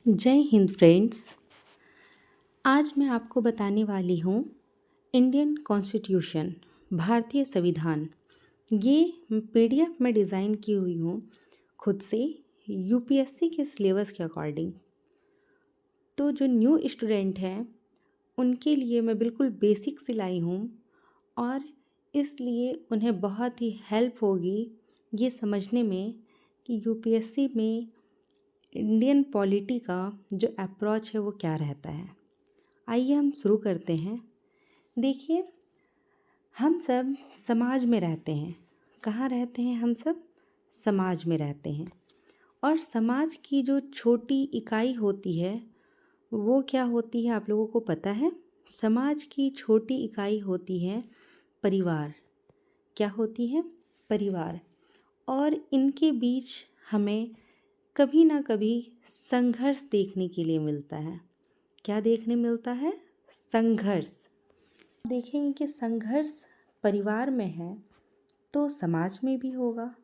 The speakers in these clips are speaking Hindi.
जय हिंद फ्रेंड्स। आज मैं आपको बताने वाली हूँ इंडियन कॉन्स्टिट्यूशन, भारतीय संविधान। ये पीडीएफ में डिज़ाइन की हुई हूँ खुद से यूपीएससी के सिलेबस के अकॉर्डिंग। तो जो न्यू स्टूडेंट हैं उनके लिए मैं बिल्कुल बेसिक से लाई हूँ और इसलिए उन्हें बहुत ही हेल्प होगी ये समझने में कि यूपीएससी में इंडियन पॉलिटी का जो अप्रोच है वो क्या रहता है। आइए हम शुरू करते हैं। देखिए, हम सब समाज में रहते हैं। कहाँ रहते हैं? हम सब समाज में रहते हैं और समाज की जो छोटी इकाई होती है वो क्या होती है, आप लोगों को पता है? समाज की छोटी इकाई होती है परिवार। क्या होती है? परिवार। और इनके बीच हमें कभी ना कभी संघर्ष देखने के लिए मिलता है। क्या देखने मिलता है? संघर्ष। देखेंगे कि संघर्ष परिवार में है तो समाज में भी होगा।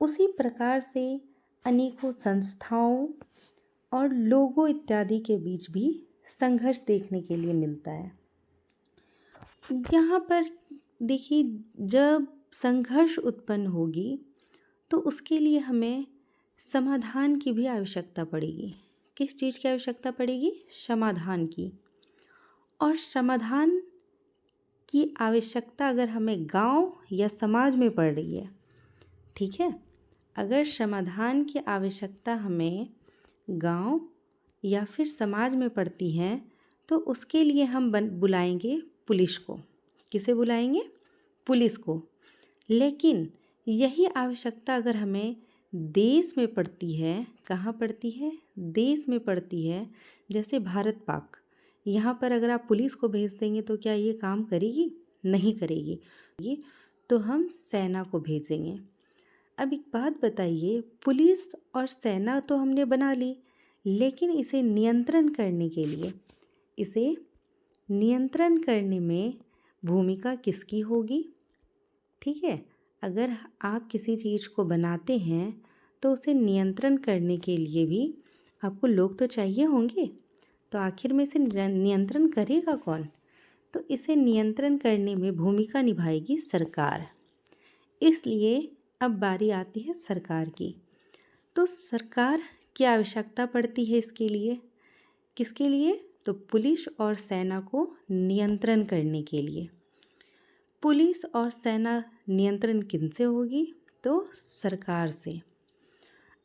उसी प्रकार से अनेकों संस्थाओं और लोगों इत्यादि के बीच भी संघर्ष देखने के लिए मिलता है। यहाँ पर देखिए, जब संघर्ष उत्पन्न होगी तो उसके लिए हमें समाधान की भी आवश्यकता पड़ेगी। किस चीज़ की आवश्यकता पड़ेगी? समाधान की। और समाधान की आवश्यकता अगर हमें गांव या समाज में पड़ रही है, ठीक है, अगर समाधान की आवश्यकता हमें गांव या फिर समाज में पड़ती है तो उसके लिए हम बुलाएंगे पुलिस को। किसे बुलाएंगे? पुलिस को। लेकिन यही आवश्यकता अगर हमें देश में पड़ती है, कहाँ पड़ती है? देश में पड़ती है। जैसे भारत पाक, यहाँ पर अगर आप पुलिस को भेज देंगे तो क्या ये काम करेगी? नहीं करेगी। तो हम सेना को भेजेंगे। अब एक बात बताइए, पुलिस और सेना तो हमने बना ली, लेकिन इसे नियंत्रण करने में भूमिका किसकी होगी? ठीक है, अगर आप किसी चीज़ को बनाते हैं तो उसे नियंत्रण करने के लिए भी आपको लोग तो चाहिए होंगे। तो आखिर में इसे नियंत्रण करेगा कौन? तो इसे नियंत्रण करने में भूमिका निभाएगी सरकार। इसलिए अब बारी आती है सरकार की। तो सरकार की आवश्यकता पड़ती है इसके लिए। किसके लिए? तो पुलिस और सेना को नियंत्रण करने के लिए। पुलिस और सेना नियंत्रण किनसे होगी? तो सरकार से।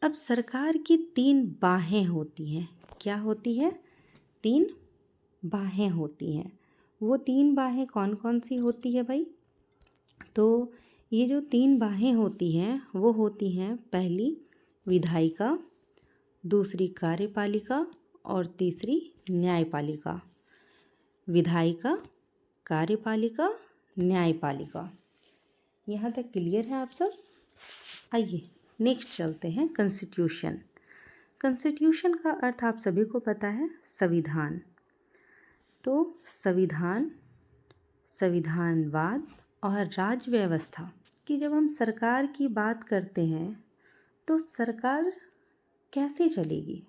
अब सरकार की 3 बाहें होती हैं। क्या होती है? 3 बाहें होती हैं। वो 3 बाहें कौन कौन सी होती है भाई? तो ये जो 3 बाहें होती हैं वो होती हैं, पहली विधायिका, दूसरी कार्यपालिका और तीसरी न्यायपालिका। विधायिका, कार्यपालिका, न्यायपालिका। यहाँ तक क्लियर है आप सब? आइए नेक्स्ट चलते हैं, कॉन्स्टिट्यूशन। कॉन्स्टिट्यूशन का अर्थ आप सभी को पता है, संविधान। तो संविधान, संविधानवाद और राज्य व्यवस्था की जब हम सरकार की बात करते हैं तो सरकार कैसे चलेगी?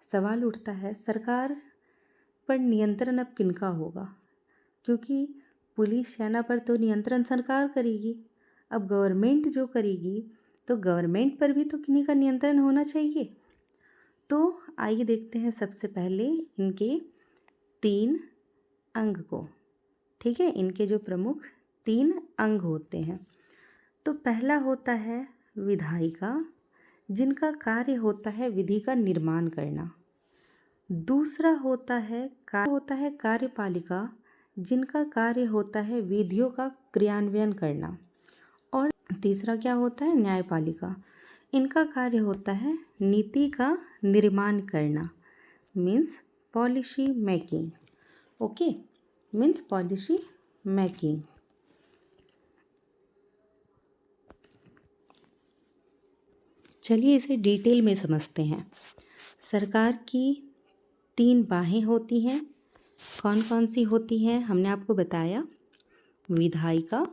सवाल उठता है, सरकार पर नियंत्रण अब किनका होगा? क्योंकि पुलिस सेना पर तो नियंत्रण सरकार करेगी। अब गवर्नमेंट जो करेगी तो गवर्नमेंट पर भी तो किन्हीं का नियंत्रण होना चाहिए। तो आइए देखते हैं सबसे पहले इनके 3 अंग को। ठीक है, इनके जो प्रमुख 3 अंग होते हैं। तो पहला होता है विधायिका, जिनका कार्य होता है विधि का निर्माण करना। दूसरा होता है कार्यपालिका, जिनका कार्य होता है विधियों का क्रियान्वयन करना। और तीसरा क्या होता है? न्यायपालिका। इनका कार्य होता है नीति का निर्माण करना, means policy making. Okay, means policy making. चलिए इसे डिटेल में समझते हैं। सरकार की 3 बाहें होती हैं। कौन कौन सी होती हैं? हमने आपको बताया, विधायिका,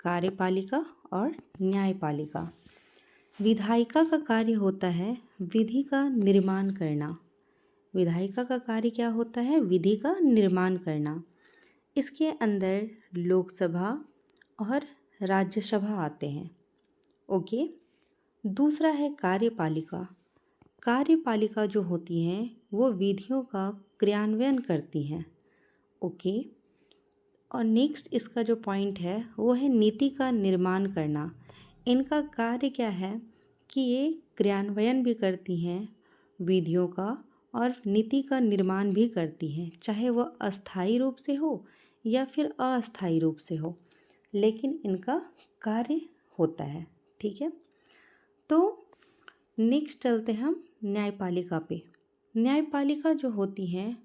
कार्यपालिका और न्यायपालिका। विधायिका का कार्य होता है विधि का निर्माण करना। विधायिका का कार्य क्या होता है? विधि का निर्माण करना। इसके अंदर लोकसभा और राज्यसभा आते हैं। ओके। दूसरा है कार्यपालिका। कार्यपालिका जो होती हैं वो विधियों का क्रियान्वयन करती हैं। ओके। और नेक्स्ट इसका जो पॉइंट है वो है नीति का निर्माण करना। इनका कार्य क्या है कि ये क्रियान्वयन भी करती हैं विधियों का और नीति का निर्माण भी करती हैं, चाहे वह अस्थायी रूप से हो या फिर अस्थायी रूप से हो, लेकिन इनका कार्य होता है। ठीक है। तो नेक्स्ट चलते हैं हम न्यायपालिका पे। न्यायपालिका जो होती हैं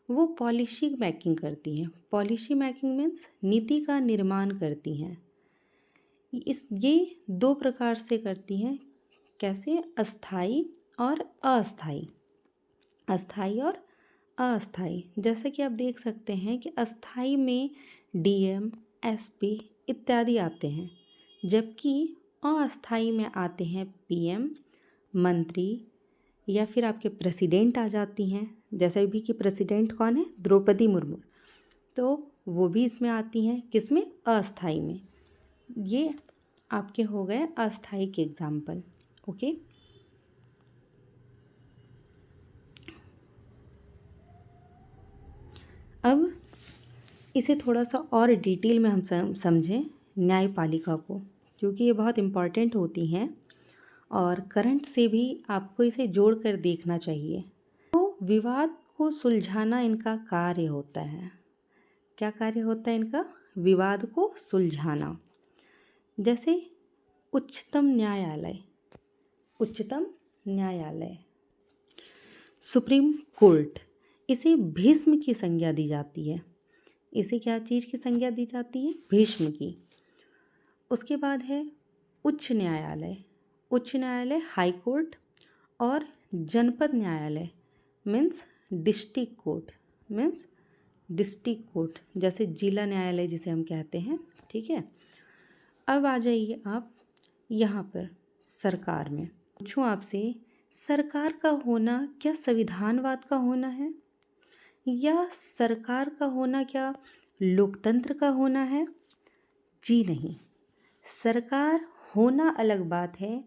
वो पॉलिसी मेकिंग करती हैं। पॉलिसी मेकिंग मीन्स नीति का निर्माण करती हैं। ये दो प्रकार से करती हैं। कैसे? अस्थाई और अस्थाई। अस्थाई और अस्थाई। जैसे कि आप देख सकते हैं कि अस्थाई में डीएम, एसपी इत्यादि आते हैं, जबकि अस्थाई में आते हैं पीएम, मंत्री या फिर आपके प्रेसिडेंट आ जाती हैं। जैसे भी कि प्रेसिडेंट कौन है? द्रौपदी मुर्मू, तो वो भी इसमें आती हैं। किसमें? अस्थाई में। ये आपके हो गए अस्थाई के एग्जाम्पल। ओके। अब इसे थोड़ा सा और डिटेल में हम समझें न्यायपालिका को, क्योंकि ये बहुत इम्पॉर्टेंट होती हैं और करंट से भी आपको इसे जोड़ कर देखना चाहिए। तो विवाद को सुलझाना इनका कार्य होता है। क्या कार्य होता है इनका? विवाद को सुलझाना। जैसे उच्चतम न्यायालय, उच्चतम न्यायालय, सुप्रीम कोर्ट, इसे भीष्म की संज्ञा दी जाती है। इसे क्या चीज़ की संज्ञा दी जाती है? भीष्म की। उसके बाद है उच्च न्यायालय। उच्च न्यायालय हाई कोर्ट, और जनपद न्यायालय means district court, means district court, जैसे जिला न्यायालय जिसे हम कहते हैं। ठीक है। अब आ जाइए आप यहाँ पर सरकार में। पूछूं आपसे, सरकार का होना क्या संविधानवाद का होना है, या सरकार का होना क्या लोकतंत्र का होना है? जी नहीं। सरकार होना अलग बात है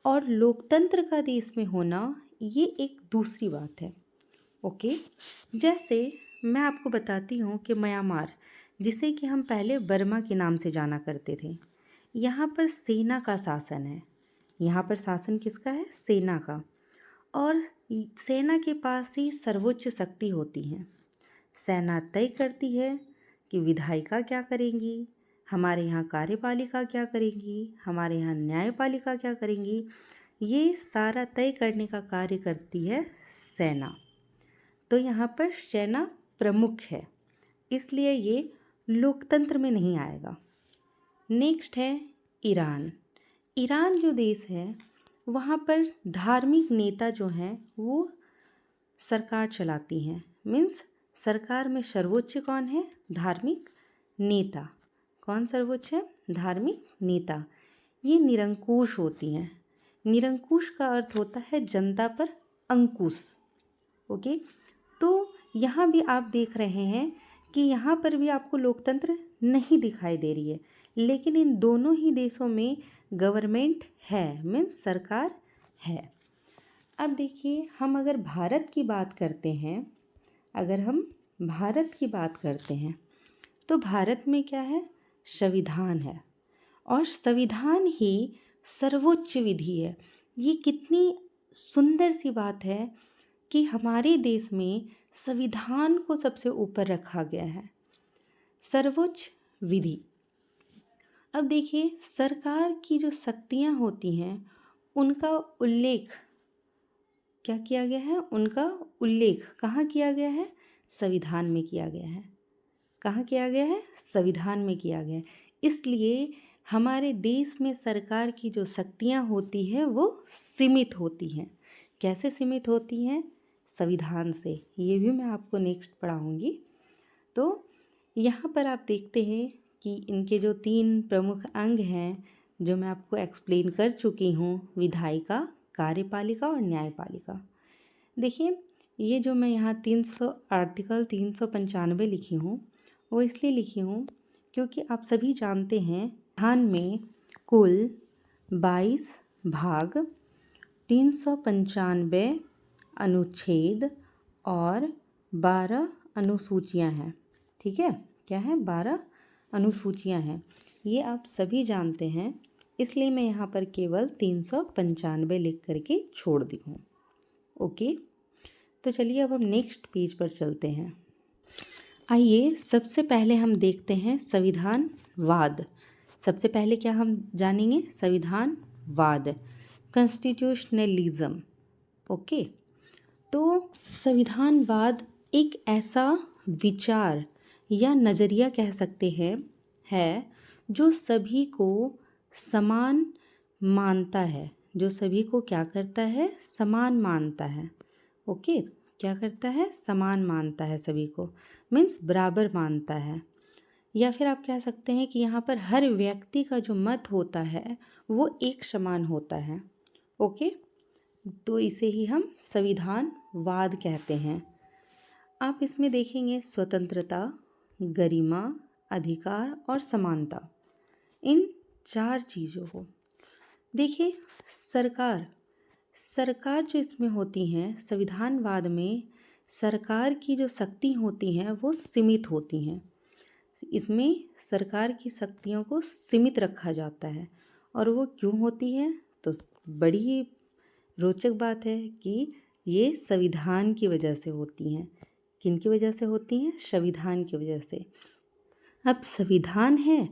और लोकतंत्र का देश में होना ये एक दूसरी बात है। ओके। जैसे मैं आपको बताती हूँ कि म्यांमार, जिसे कि हम पहले बर्मा के नाम से जाना करते थे, यहाँ पर सेना का शासन है। यहाँ पर शासन किसका है? सेना का। और सेना के पास ही सर्वोच्च शक्ति होती है। सेना तय करती है कि विधायिका क्या करेंगी, हमारे यहाँ कार्यपालिका क्या करेंगी, हमारे यहाँ न्यायपालिका क्या करेंगी। ये सारा तय करने का कार्य करती है सेना। तो यहाँ पर सेना प्रमुख है, इसलिए ये लोकतंत्र में नहीं आएगा। नेक्स्ट है ईरान। ईरान जो देश है वहाँ पर धार्मिक नेता जो हैं वो सरकार चलाती हैं। मीन्स सरकार में सर्वोच्च कौन है? धार्मिक नेता। कौन सर्वोच्च है? धार्मिक नेता। ये निरंकुश होती हैं। निरंकुश का अर्थ होता है जनता पर अंकुश। ओके। तो यहाँ भी आप देख रहे हैं कि यहाँ पर भी आपको लोकतंत्र नहीं दिखाई दे रही है, लेकिन इन दोनों ही देशों में गवर्नमेंट है, मीन्स सरकार है। अब देखिए, हम अगर भारत की बात करते हैं, अगर हम भारत की बात करते हैं तो भारत में क्या है? संविधान है, और संविधान ही सर्वोच्च विधि है। ये कितनी सुंदर सी बात है कि हमारे देश में संविधान को सबसे ऊपर रखा गया है, सर्वोच्च विधि। अब देखिए, सरकार की जो शक्तियाँ होती हैं उनका उल्लेख क्या किया गया है? उनका उल्लेख कहाँ किया गया है? संविधान में किया गया है। कहाँ किया गया है? संविधान में किया गया है। इसलिए हमारे देश में सरकार की जो शक्तियाँ होती हैं वो सीमित होती हैं। कैसे सीमित होती हैं? संविधान से। ये भी मैं आपको नेक्स्ट पढ़ाऊँगी। तो यहाँ पर आप देखते हैं कि इनके जो 3 प्रमुख अंग हैं, जो मैं आपको एक्सप्लेन कर चुकी हूँ, विधायिका, कार्यपालिका और न्यायपालिका। देखिए, ये जो मैं यहाँ 395 लिखी हूँ, वो इसलिए लिखी हूँ क्योंकि आप सभी जानते हैं संविधान में कुल 22 भाग, 395 अनुच्छेद और 12 अनुसूचियाँ हैं। ठीक है, क्या है? 12 अनुसूचियाँ हैं। ये आप सभी जानते हैं, इसलिए मैं यहाँ पर केवल 395 लिख करके छोड़ दी हूँ। ओके, तो चलिए अब हम नेक्स्ट पेज पर चलते हैं। आइए सबसे पहले हम देखते हैं संविधानवाद। सबसे पहले क्या हम जानेंगे? संविधानवाद, कॉन्स्टिट्यूशनलिज्म। ओके, तो संविधानवाद एक ऐसा विचार या नज़रिया कह सकते हैं है जो सभी को समान मानता है, जो सभी को क्या करता है? समान मानता है। ओके, क्या करता है? समान मानता है, सभी को मीन्स बराबर मानता है। या फिर आप कह सकते हैं कि यहाँ पर हर व्यक्ति का जो मत होता है वो एक समान होता है। ओके, तो इसे ही हम संविधानवाद कहते हैं। आप इसमें देखेंगे स्वतंत्रता, गरिमा, अधिकार और समानता, इन 4 चीज़ों को। देखिए, सरकार जो इसमें होती हैं संविधानवाद में, सरकार की जो शक्ति होती हैं वो सीमित होती हैं। इसमें सरकार की शक्तियों को सीमित रखा जाता है। और वो क्यों होती है? तो बड़ी ही रोचक बात है कि ये संविधान की वजह से होती हैं। किन की वजह से होती हैं? संविधान की वजह से। अब संविधान है,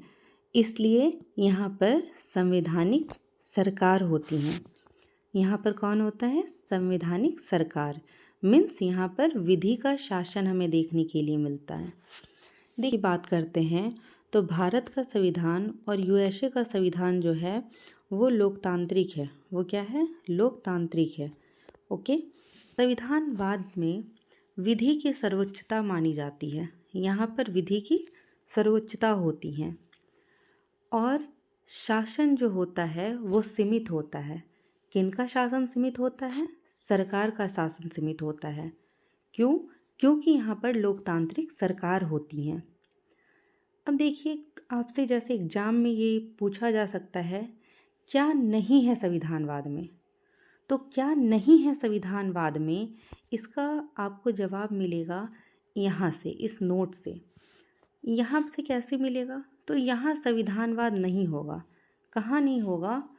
इसलिए यहाँ पर संवैधानिक सरकार होती हैं। यहाँ पर कौन होता है? संवैधानिक सरकार मीन्स यहाँ पर विधि का शासन हमें देखने के लिए मिलता है। देखिए, बात करते हैं तो भारत का संविधान और यूएसए का संविधान जो है वो लोकतांत्रिक है। वो क्या है? लोकतांत्रिक है। ओके, संविधानवाद में विधि की सर्वोच्चता मानी जाती है। यहाँ पर विधि की सर्वोच्चता होती है और शासन जो होता है वो सीमित होता है। किनका शासन सीमित होता है? सरकार का शासन सीमित होता है। क्यों? क्योंकि यहाँ पर लोकतांत्रिक सरकार होती हैं। अब देखिए, आपसे जैसे एग्जाम में ये पूछा जा सकता है, क्या नहीं है संविधानवाद में? तो क्या नहीं है संविधानवाद में, इसका आपको जवाब मिलेगा यहाँ से, इस नोट से। यहाँ से कैसे मिलेगा? तो यहाँ संविधानवाद नहीं होगा। कहाँ नहीं होगा?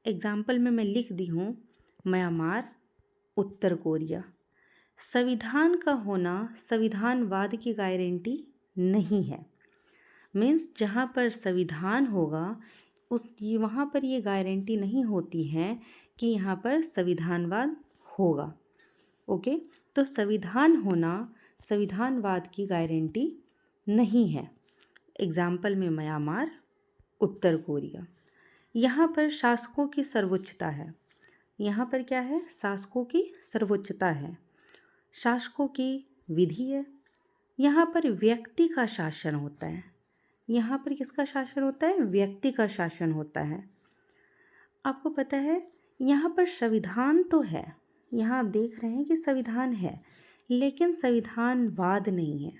एग्जाम्पल में मैं लिख दी हूँ, म्यांमार, उत्तर कोरिया। संविधान का होना संविधानवाद की गारंटी नहीं है। मीन्स जहाँ पर संविधान होगा वहाँ पर ये गारंटी नहीं होती है कि यहाँ पर संविधानवाद होगा। ओके, तो संविधान होना संविधानवाद की गारंटी नहीं है। एग्जाम्पल में म्यांमार, उत्तर कोरिया। यहाँ पर शासकों की सर्वोच्चता है। यहाँ पर क्या है? शासकों की सर्वोच्चता है। शासकों की विधि है। यहाँ पर व्यक्ति का शासन होता है। यहाँ पर किसका शासन होता है? व्यक्ति का शासन होता है। आपको पता है, यहाँ पर संविधान तो है, यहाँ आप देख रहे हैं कि संविधान है, लेकिन संविधानवाद नहीं है।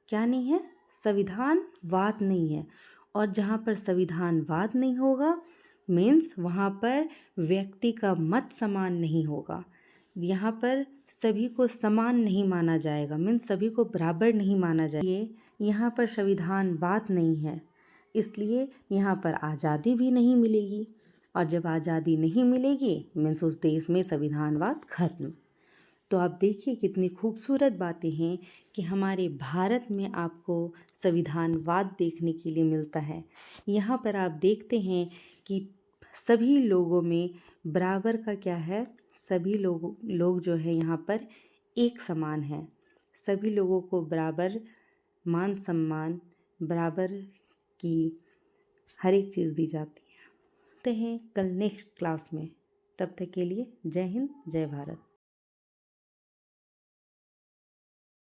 क्या नहीं है? संविधानवाद नहीं है। और जहाँ पर संविधानवाद नहीं होगा मीन्स वहाँ पर व्यक्ति का मत समान नहीं होगा। यहाँ पर सभी को समान नहीं माना जाएगा, मीन्स सभी को बराबर नहीं माना जाएगा। यहाँ पर संविधानवाद नहीं है, इसलिए यहाँ पर आज़ादी भी नहीं मिलेगी। और जब आज़ादी नहीं मिलेगी मीन्स उस देश में संविधानवाद खत्म। तो आप देखिए कितनी खूबसूरत बातें हैं कि हमारे भारत में आपको संविधानवाद देखने के लिए मिलता है। यहाँ पर आप देखते हैं कि सभी लोगों में बराबर का क्या है? सभी लोग जो है यहाँ पर एक समान है। सभी लोगों को बराबर मान सम्मान, बराबर की हर एक चीज़ दी जाती है। तो हैं कल नेक्स्ट क्लास में। तब तक के लिए जय हिंद, जय भारत।